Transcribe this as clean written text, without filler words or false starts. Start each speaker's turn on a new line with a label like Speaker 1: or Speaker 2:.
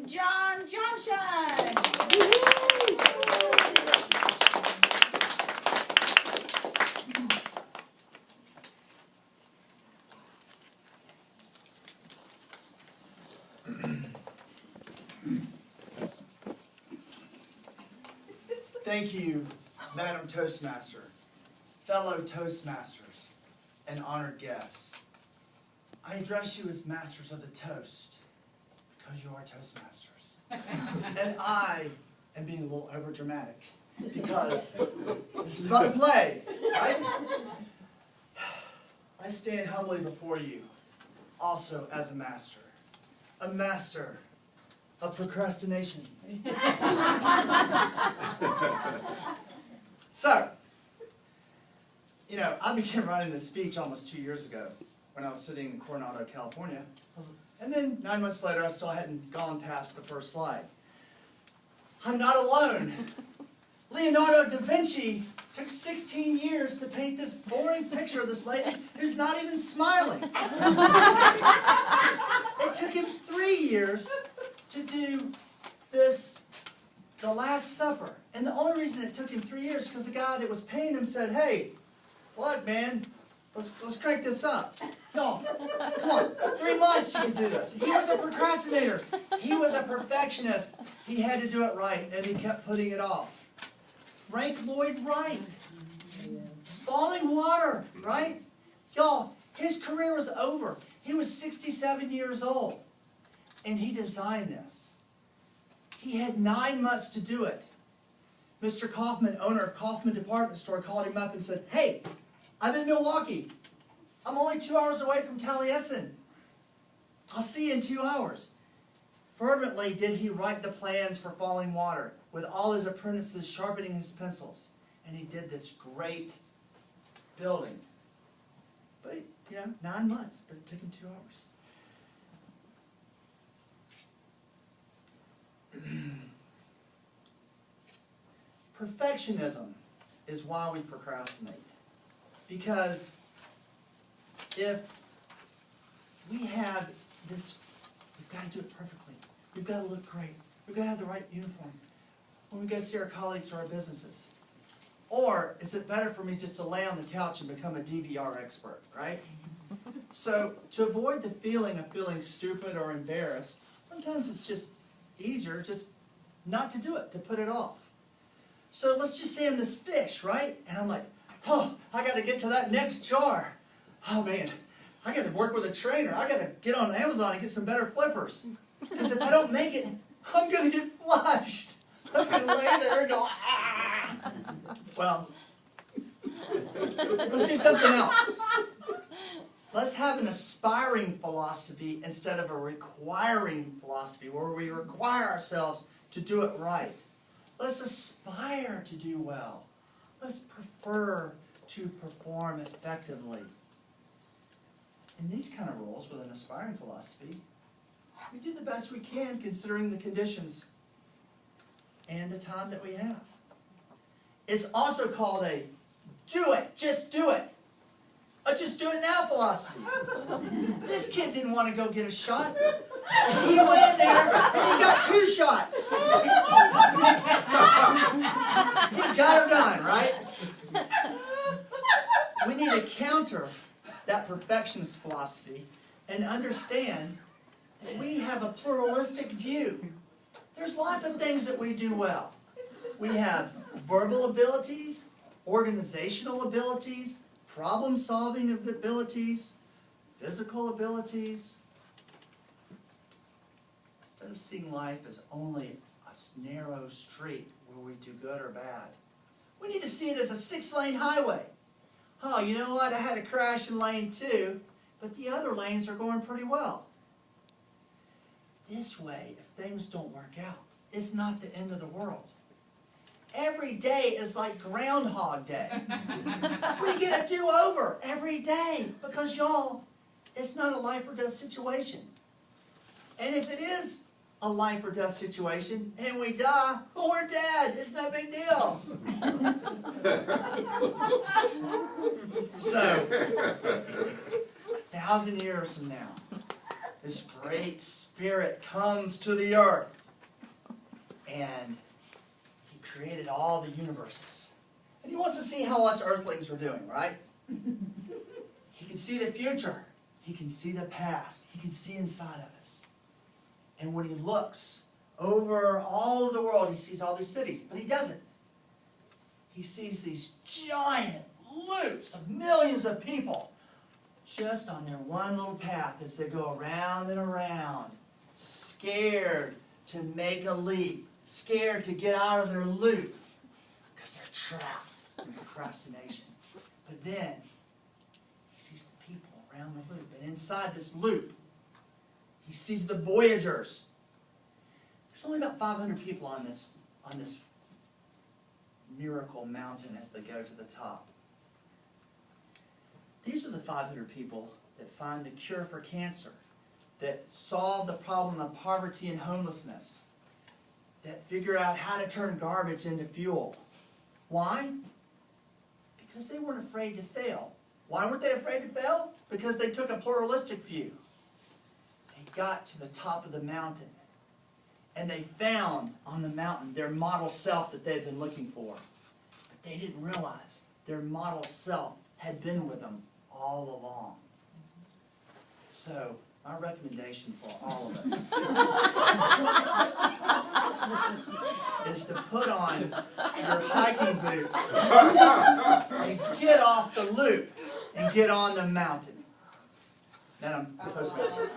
Speaker 1: John Johnson.
Speaker 2: Thank you, Madam Toastmaster, fellow Toastmasters, and honored guests. I address you as masters of the toast because you are Toastmasters. And I am being a little overdramatic because this is about to play, right? I stand humbly before you also as a master of procrastination. So, I began writing this speech almost 2 years ago when I was sitting in Coronado, California. And then 9 months later, I still hadn't gone past the first slide. I'm not alone. Leonardo da Vinci took 16 years to paint this boring picture of this lady who's not even smiling. It took him 3 years to do this, The Last Supper. And the only reason it took him 3 years is because the guy that was paying him said, "Hey, look, man, let's crank this up. Come on, 3 months you can do this." He was a procrastinator. He was a perfectionist. He had to do it right, and he kept putting it off. Frank Lloyd Wright. Falling Water, right? Y'all, his career was over. He was 67 years old, and he designed this. He had 9 months to do it. Mr. Kaufman, owner of Kaufman Department Store, called him up and said, "Hey, I'm in Milwaukee. I'm only 2 hours away from Taliesin. I'll see you in 2 hours." Fervently did he write the plans for Falling Water, with all his apprentices sharpening his pencils. And he did this great building. But, 9 months, but it took him 2 hours. Perfectionism is why we procrastinate. Because if we have this, we've got to do it perfectly. We've got to look great. We've got to have the right uniform when we go see our colleagues or our businesses. Or is it better for me just to lay on the couch and become a DVR expert, right? So to avoid the feeling of feeling stupid or embarrassed, sometimes it's just easier just not to do it, to put it off. So let's just say I'm this fish, right? And I'm like, "Oh, I got to get to that next jar. Oh man, I got to work with a trainer. I got to get on Amazon and get some better flippers. Because if I don't make it, I'm going to get flushed. I'm going to lay there and go, ah." Well, let's do something else. Let's have an aspiring philosophy instead of a requiring philosophy where we require ourselves to do it right. Let's aspire to do well. Let's prefer to perform effectively. In these kind of roles with an aspiring philosophy, we do the best we can considering the conditions and the time that we have. It's also called a do it, just do it. A just do it now philosophy. This kid didn't want to go get a shot. He went in there and he got 2 shots. He got him done, right? We need to counter that perfectionist philosophy and understand that we have a pluralistic view. There's lots of things that we do well. We have verbal abilities, organizational abilities, problem-solving abilities, physical abilities. Instead of seeing life as only a narrow street where we do good or bad, we need to see it as a 6-lane highway. Oh, you know what? I had a crash in lane 2, but the other lanes are going pretty well. This way, if things don't work out, it's not the end of the world. Every day is like Groundhog Day. We get a do-over every day because, y'all, it's not a life or death situation. And if it is a life or death situation and we die, well, we're dead. It's no big deal. So, 1,000 years from now, this great spirit comes to the earth And he created all the universes. And he wants to see how us earthlings are doing, right? He can see the future. He can see the past. He can see inside of us. And when he looks over all of the world, he sees all these cities. But he doesn't. He sees these giant loops of millions of people just on their one little path as they go around and around, scared to make a leap, scared to get out of their loop because they're trapped in procrastination. But then he sees the people around the loop, and inside this loop he sees the voyagers. There's only about 500 people on this miracle mountain as they go to the top. These are the 500 people that find the cure for cancer, that solve the problem of poverty and homelessness, that figure out how to turn garbage into fuel. Why? Because they weren't afraid to fail. Why weren't they afraid to fail? Because they took a pluralistic view. They got to the top of the mountain, and they found on the mountain their model self that they had been looking for. But they didn't realize their model self had been with them all along. So, my recommendation for all of us is to put on your hiking boots and get off the loop and get on the mountain. Then I'm Postmaster.